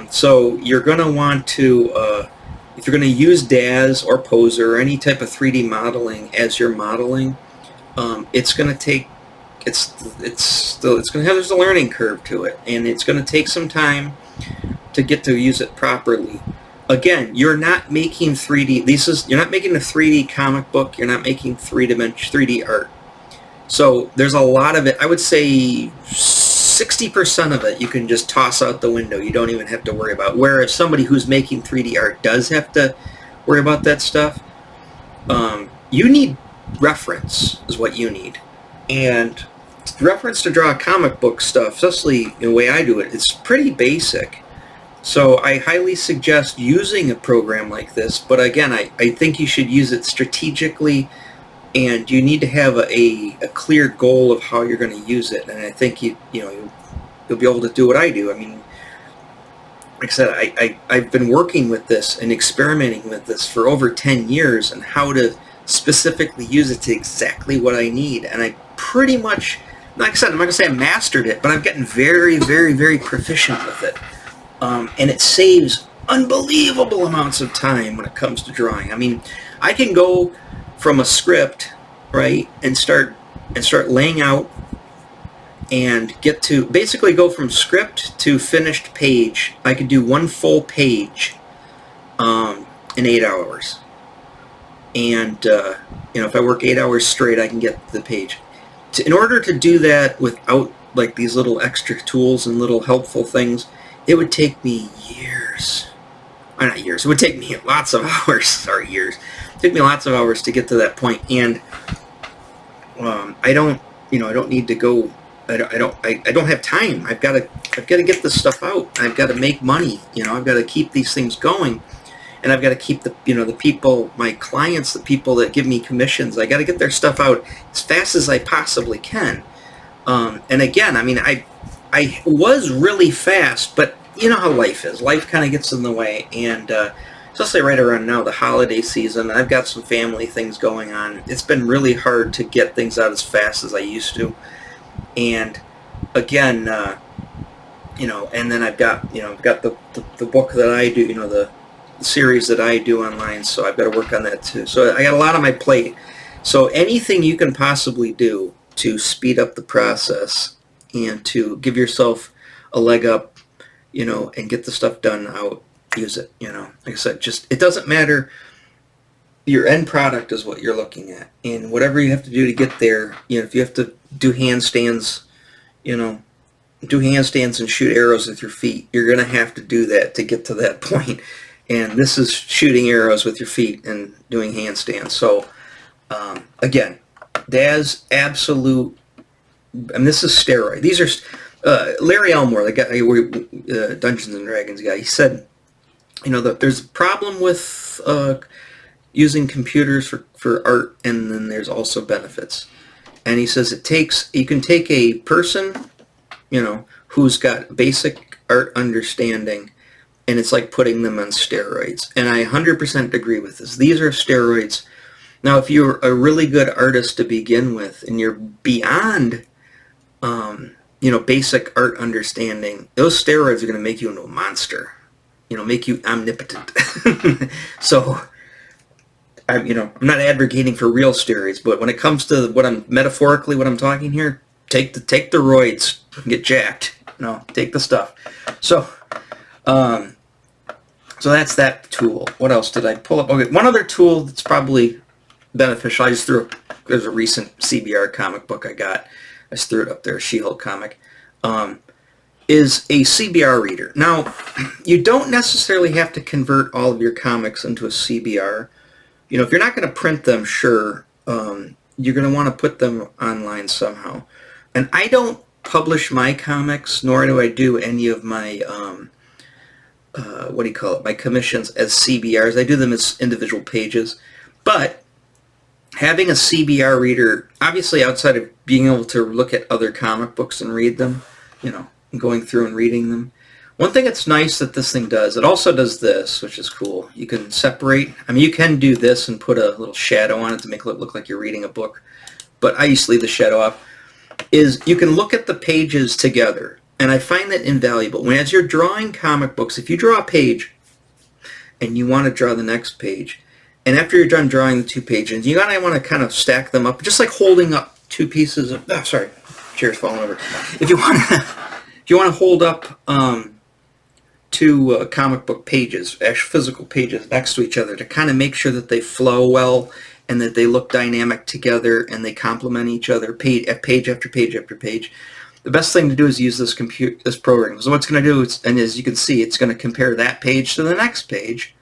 [SPEAKER 1] So you're going to want to, if you're going to use DAZ or Poser or any type of 3D modeling as you're modeling, it's going to take, there's a learning curve to it, and it's going to take some time to get to use it properly. Again, you're not making 3D. You're not making a 3D comic book. You're not making 3D art. So there's a lot of it. I would say 60% of it you can just toss out the window. You don't even have to worry about. Whereas somebody who's making 3D art does have to worry about that stuff. You need reference, is what you need, and reference to draw comic book stuff, especially the way I do it. It's pretty basic. So I highly suggest using a program like this, but again, I think you should use it strategically, and you need to have a clear goal of how you're going to use it. And I think you'll be able to do what I do. I mean, like I said, I've been working with this and experimenting with this for over 10 years and how to specifically use it to exactly what I need. And I pretty much, like I said, I'm not going to say I mastered it, but I've gotten very, very, very proficient with it. And it saves unbelievable amounts of time when it comes to drawing. I mean, I can go from a script, right, and start laying out and get to basically go from script to finished page. I could do one full page in 8 hours. And if I work 8 hours straight, I can get the page. In order to do that without like these little extra tools and little helpful things, it would take me years. Or not years. It would take me lots of hours. Sorry, years. It took me lots of hours to get to that point. And I don't need to go. I don't have time. I've got to get this stuff out. I've got to make money. I've got to keep these things going, and I've got to keep the people, my clients, the people that give me commissions. I got to get their stuff out as fast as I possibly can. And again, I mean, I was really fast, but you know how life is. Life kind of gets in the way, and especially right around now, the holiday season, I've got some family things going on. It's been really hard to get things out as fast as I used to. And again, and then I've got the book that I do, the series that I do online, so I've got to work on that too. So I got a lot on my plate. So anything you can possibly do to speed up the process and to give yourself a leg up, and get the stuff done out, use it. Like I said, it doesn't matter your end product is what you're looking at, and whatever you have to do to get there. If you have to do handstands, do handstands and shoot arrows with your feet, you're going to have to do that to get to that point. And this is shooting arrows with your feet and doing handstands. So again, Daz absolute, and this is steroid. These are Larry Elmore, the guy, Dungeons and Dragons guy. He said, that there's a problem with using computers for art, and then there's also benefits. And he says you can take a person, who's got basic art understanding, and it's like putting them on steroids. And I 100% agree with this. These are steroids. Now, if you're a really good artist to begin with, and you're beyond, basic art understanding, those steroids are going to make you into a monster. Make you omnipotent. So, I'm not advocating for real steroids, but when it comes to what I'm talking here, take the roids, get jacked. Take the stuff. So, so that's that tool. What else did I pull up? Okay, one other tool that's probably beneficial. There's a recent CBR comic book I got. I just threw it up there, a She-Hulk comic. Is a CBR reader. Now, you don't necessarily have to convert all of your comics into a CBR. If you're not going to print them, sure, you're going to want to put them online somehow. And I don't publish my comics, nor do I do any of my, my commissions as CBRs. I do them as individual pages. But having a CBR reader, obviously outside of being able to look at other comic books and read them, going through and reading them. One thing that's nice that this thing does, it also does this, which is cool. You can separate, you can do this and put a little shadow on it to make it look like you're reading a book, but I used to leave the shadow off, is you can look at the pages together, and I find that invaluable. As you're drawing comic books, if you draw a page and you want to draw the next page, and after you're done drawing the two pages, you want to kind of stack them up, just like holding up two pieces of, chair's falling over. If you want to hold up two comic book pages, actual physical pages next to each other to kind of make sure that they flow well and that they look dynamic together and they complement each other page after page after page. The best thing to do is use this program. So what's going to do is, and as you can see, it's going to compare that page to the next page,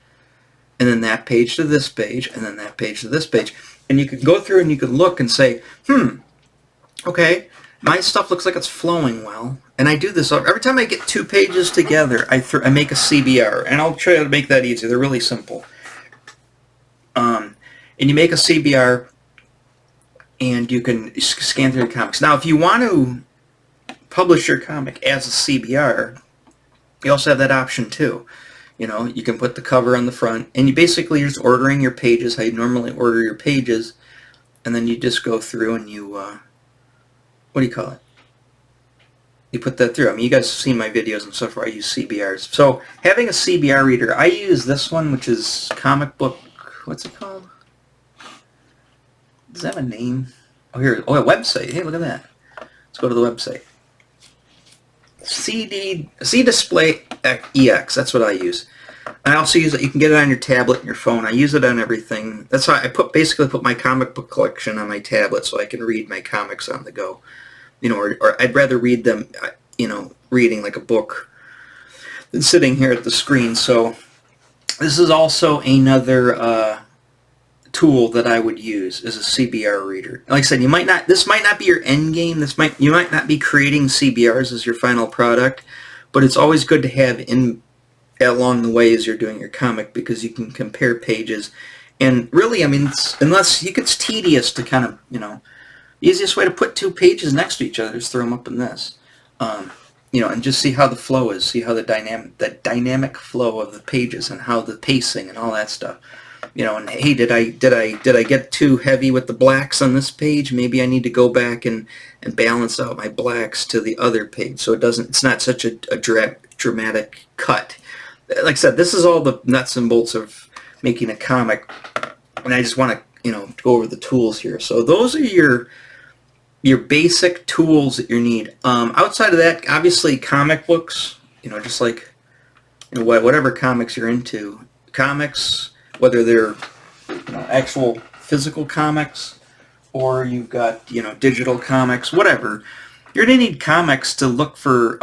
[SPEAKER 1] and then that page to this page, and then that page to this page. And you can go through and you can look and say, okay, my stuff looks like it's flowing well. And I do this every time I get two pages together. I make a CBR, and I'll try to make that easy. They're really simple. And you make a CBR, and you can scan through the comics. Now, if you want to publish your comic as a CBR, you also have that option too. You can put the cover on the front, and you're just ordering your pages how you normally order your pages, and then you just go through and you you put that through. You guys have seen my videos and stuff where I use CBRs. So having a CBR reader, I use this one, which is comic book, what's it called? Does that have a name? A website. Hey, look at that. Let's go to the website. C-Display EX, that's what I use. I also use it, you can get it on your tablet and your phone. I use it on everything. That's why I basically put my comic book collection on my tablet so I can read my comics on the go. Or I'd rather read them, reading like a book than sitting here at the screen. So this is also another tool that I would use as a CBR reader. Like I said, this might not be your end game. You might not be creating CBRs as your final product, but it's always good to have along the way as you're doing your comic, because you can compare pages. And really, it's tedious to kind of, the easiest way to put two pages next to each other is throw them up in this, and just see how the flow is, see how the dynamic flow of the pages and how the pacing and all that stuff. And hey, did I get too heavy with the blacks on this page? Maybe I need to go back and balance out my blacks to the other page so it's not such a dramatic cut. Like I said, this is all the nuts and bolts of making a comic, and I just want to go over the tools here. So those are your basic tools that you need. Outside of that, obviously comic books, just like whatever comics you're into, comics, whether they're actual physical comics, or you've got, digital comics, whatever. You're going to need comics to look for,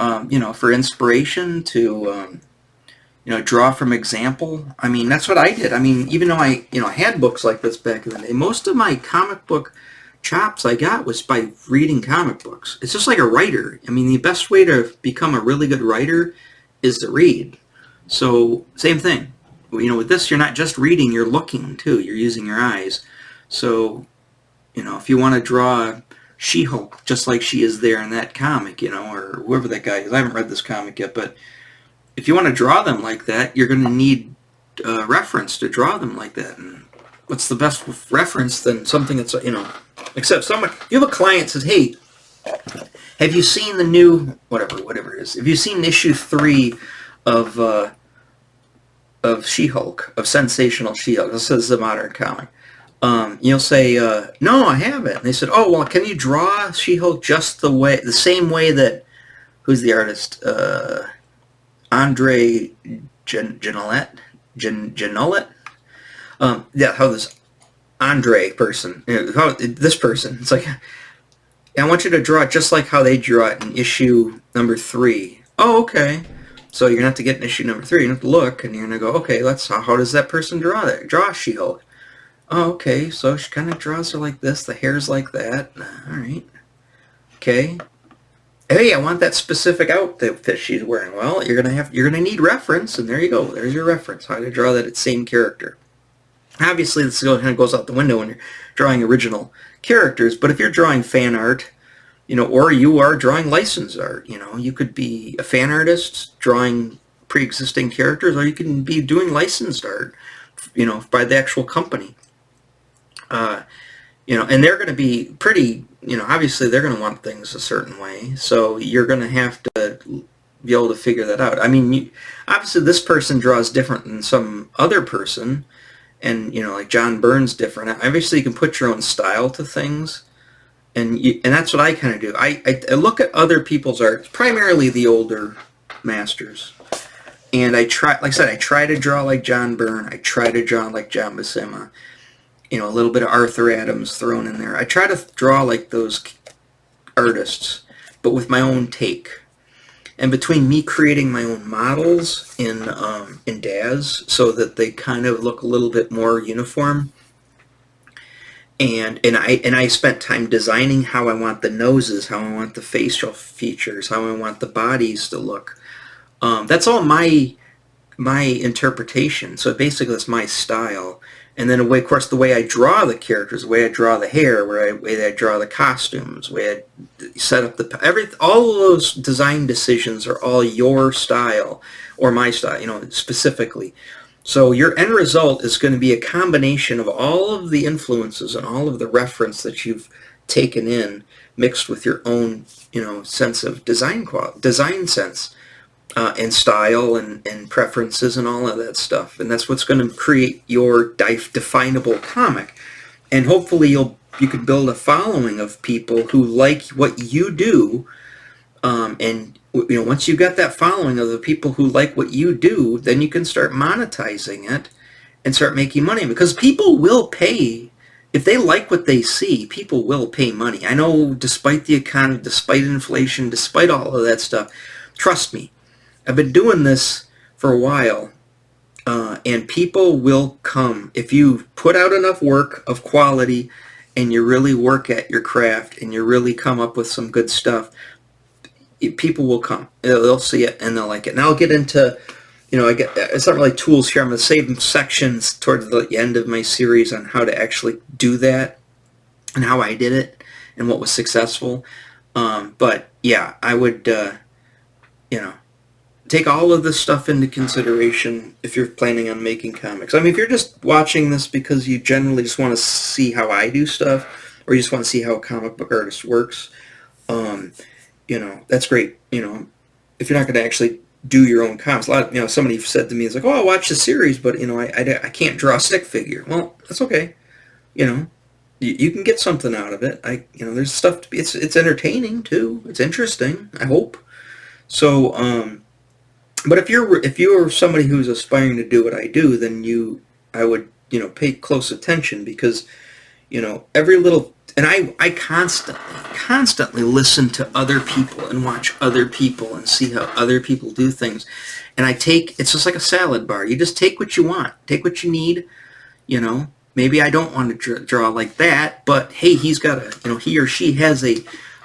[SPEAKER 1] for inspiration, to, draw from example. I mean, that's what I did. I mean, even though I had books like this back in the day, most of my comic book chops I got was by reading comic books. It's just like a writer. I mean, the best way to become a really good writer is to read. So, same thing. With this, you're not just reading, you're looking too. You're using your eyes. So, if you want to draw She-Hulk just like she is there in that comic, or whoever that guy is. I haven't read this comic yet, but if you want to draw them like that, you're going to need reference to draw them like that. And what's the best reference than something that's, except someone, you have a client that says, hey, have you seen the new, whatever it is, have you seen issue 3 of She-Hulk, of Sensational She-Hulk? This is a modern comic. You'll say, no, I haven't. And they said, oh, well, can you draw She-Hulk just the same way that, who's the artist? Andre Genolet? Yeah, how this Andre person, this person, it's like, I want you to draw it just like how they draw it in issue number 3. Oh, okay. So you're going to have to get in issue number 3, you have to look, and you're going to go, okay, how does that person draw that? Draw She-Hulk. Oh, okay, so she kind of draws her like this, the hair's like that. Alright. Okay. Hey, I want that specific outfit that she's wearing. Well, you're gonna need reference, and there you go. There's your reference. How to draw that same character. Obviously, this kind of goes out the window when you're drawing original characters, but if you're drawing fan art, or you are drawing licensed art, you could be a fan artist drawing pre-existing characters, or you can be doing licensed art, by the actual company. And they're going to be pretty, obviously they're going to want things a certain way, so you're going to have to be able to figure that out. I mean, obviously this person draws different than some other person, and, like John Byrne's different. Obviously you can put your own style to things, and that's what I kind of do. I look at other people's art, primarily the older masters, and I try to draw like John Byrne, I try to draw like John Buscema, a little bit of Arthur Adams thrown in there. I try to draw like those artists, but with my own take. And between me creating my own models in Daz, so that they kind of look a little bit more uniform, and I spent time designing how I want the noses, how I want the facial features, how I want the bodies to look. That's all my interpretation. So basically, it's my style. And then, of course, the way I draw the characters, the way I draw the hair, the way I draw the costumes, the way I set up all of those design decisions are all your style, or my style, specifically. So your end result is going to be a combination of all of the influences and all of the reference that you've taken in, mixed with your own, sense of design sense. And style and preferences and all of that stuff. And that's what's going to create your definable comic. And hopefully you can build a following of people who like what you do. And once you got that following of the people who like what you do, then you can start monetizing it and start making money. Because people will pay. If they like what they see, people will pay money. I know, despite the economy, despite inflation, despite all of that stuff, trust me, I've been doing this for a while, and people will come. If you put out enough work of quality, and you really work at your craft, and you really come up with some good stuff, people will come. They'll see it, and they'll like it. And I'll get into, it's not really tools here. I'm going to save sections towards the end of my series on how to actually do that, and how I did it, and what was successful. But, yeah, I would, take all of this stuff into consideration if you're planning on making comics. I mean, if you're just watching this because you generally just want to see how I do stuff, or you just want to see how a comic book artist works, that's great. If you're not going to actually do your own comics, somebody said to me, it's like, oh, I'll watch the series, but, I can't draw a stick figure. Well, that's okay. You can get something out of it. There's stuff to be, it's entertaining too. It's interesting, I hope. So, but if you're somebody who's aspiring to do what I do, then I would pay close attention, because every little, and I constantly listen to other people and watch other people and see how other people do things. And it's just like a salad bar. You just take what you want, take what you need. Maybe I don't want to draw like that, but hey, he or she has a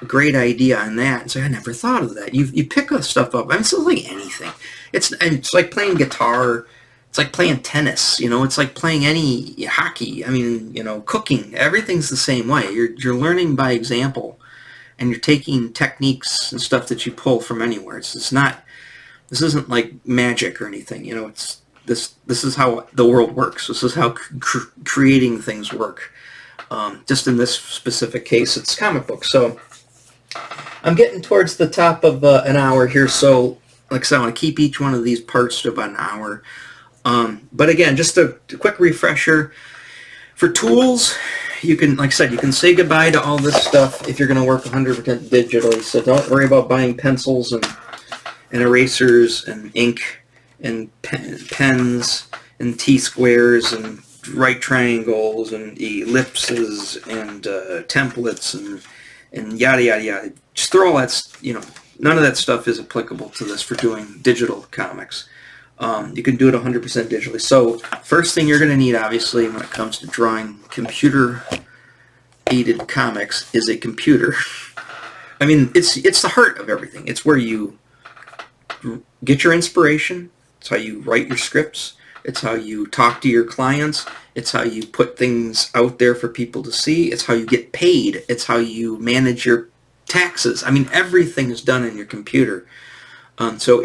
[SPEAKER 1] great idea on that. And so I never thought of that. You pick stuff up. I mean, it's like anything. It's like playing guitar. It's like playing tennis. It's like playing any hockey. I mean, cooking. Everything's the same way. You're learning by example, and you're taking techniques and stuff that you pull from anywhere. This isn't like magic or anything. This is how the world works. This is how creating things work. Just in this specific case, it's comic books. So I'm getting towards the top of an hour here. So, like I said, I want to keep each one of these parts to about an hour. But again, just a quick refresher. For tools, you can, like I said, you can say goodbye to all this stuff if you're going to work 100% digitally. So don't worry about buying pencils and erasers and ink and pens and T-squares and right triangles and ellipses and templates and yada yada yada. Just throw all that, none of that stuff is applicable to this for doing digital comics. You can do it 100% digitally. So first thing you're going to need, obviously, when it comes to drawing computer-aided comics, is a computer. I mean, it's the heart of everything. It's where you get your inspiration. It's how you write your scripts. It's how you talk to your clients. It's how you put things out there for people to see. It's how you get paid. It's how you manage your taxes. I mean, everything is done in your computer. So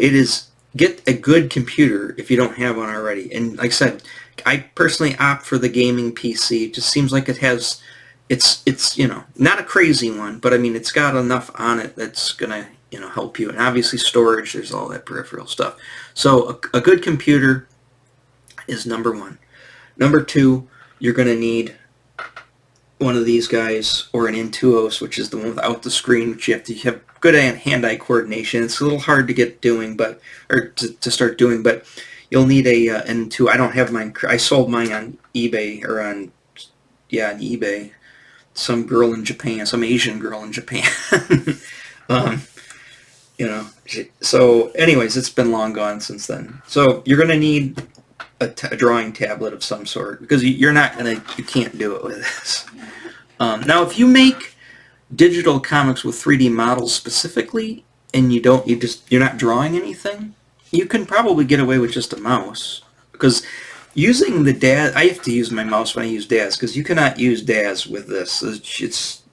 [SPEAKER 1] get a good computer if you don't have one already. And like I said, I personally opt for the gaming PC. It just seems like it's not a crazy one, but I mean, it's got enough on it that's going to, help you. And obviously storage, there's all that peripheral stuff. So a good computer is number one. Number two, you're going to need one of these guys, or an Intuos, which is the one without the screen, which you have to have good hand-eye coordination. It's a little hard to get doing, to start doing, but you'll need a Intuos. I don't have mine. I sold mine on eBay, on eBay. Some girl in Japan, some Asian girl in Japan. So anyways, it's been long gone since then. So you're going to need a drawing tablet of some sort, because you can't do it with this. Now, if you make digital comics with 3D models specifically, and you're not drawing anything, you can probably get away with just a mouse, because using the DAZ, I have to use my mouse when I use DAZ, because you cannot use DAZ with this.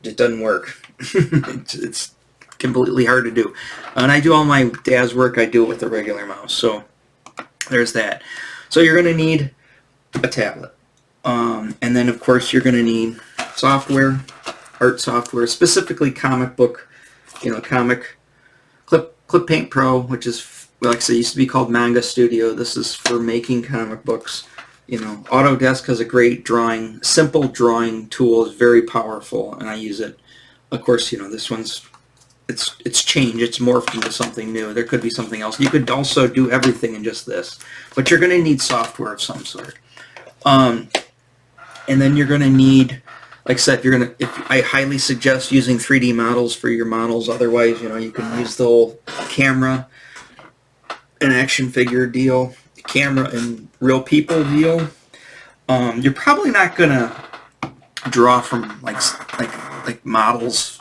[SPEAKER 1] It doesn't work. It's completely hard to do. And I do all my DAZ work, I do it with a regular mouse. So there's that. So you're going to need a tablet. And then, of course, you're going to need software, art software, specifically comic book, comic Clip Paint Pro, which is, like I said, used to be called Manga Studio. This is for making comic books. Autodesk has a great simple drawing tool. It's very powerful, and I use it. Of course, this one's, it's changed. It's morphed into something new. There could be something else. You could also do everything in just this, but you're going to need software of some sort. And then you're going to need, like I said, I highly suggest using 3D models for your models. Otherwise, you can use the whole camera and action figure deal, camera and real people deal. You're probably not going to draw from like models,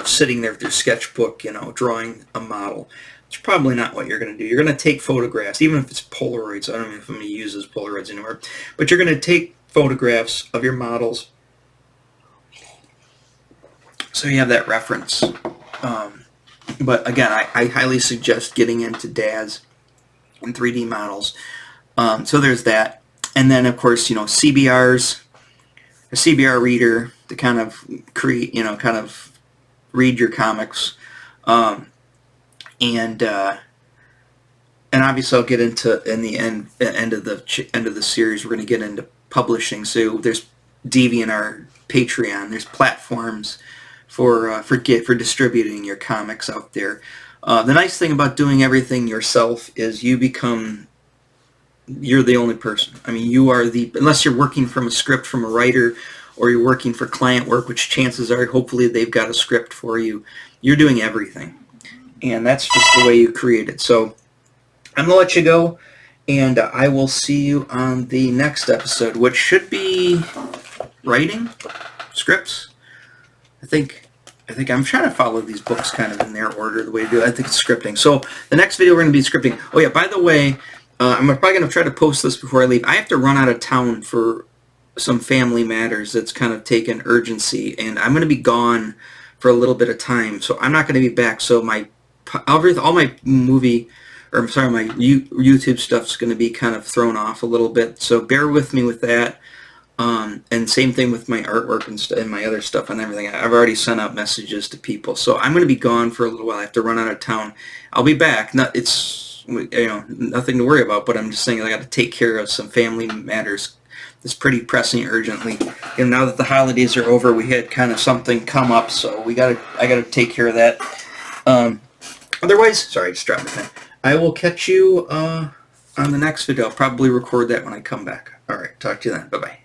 [SPEAKER 1] sitting there with your sketchbook, drawing a model. It's probably not what you're going to do. You're going to take photographs, even if it's Polaroids. I don't know if anybody uses Polaroids anymore, but you're going to take photographs of your models, so you have that reference. But again, I highly suggest getting into DAZ and 3D models. So there's that. And then, of course, CBRs, a CBR reader to kind of create, kind of read your comics. And obviously I'll get into, in the end of the series, we're going to get into publishing. So there's DeviantArt, Patreon, there's platforms for distributing your comics out there. The nice thing about doing everything yourself is you become you're the only person. I mean, you are unless you're working from a script from a writer, or you're working for client work, which chances are, hopefully, they've got a script for you. You're doing everything. And that's just the way you create it. So I'm going to let you go, and I will see you on the next episode, which should be writing scripts. I think I'm trying to follow these books kind of in their order, the way to do it. I think it's scripting. So the next video we're going to be scripting. Oh yeah, by the way, I'm probably going to try to post this before I leave. I have to run out of town for some family matters that's kind of taken urgency, and I'm going to be gone for a little bit of time, so I'm not going to be back. So all my movie, or I'm sorry, my YouTube stuff's going to be kind of thrown off a little bit. So bear with me with that. And same thing with my artwork and my other stuff and everything. I've already sent out messages to people, so I'm going to be gone for a little while. I have to run out of town. I'll be back. It's nothing to worry about, but I'm just saying I got to take care of some family matters. It's pretty pressing urgently. And now that the holidays are over, we had kind of something come up, so I got to take care of that. Otherwise, sorry, I just dropped my pen. I will catch you on the next video. I'll probably record that when I come back. All right, talk to you then. Bye bye.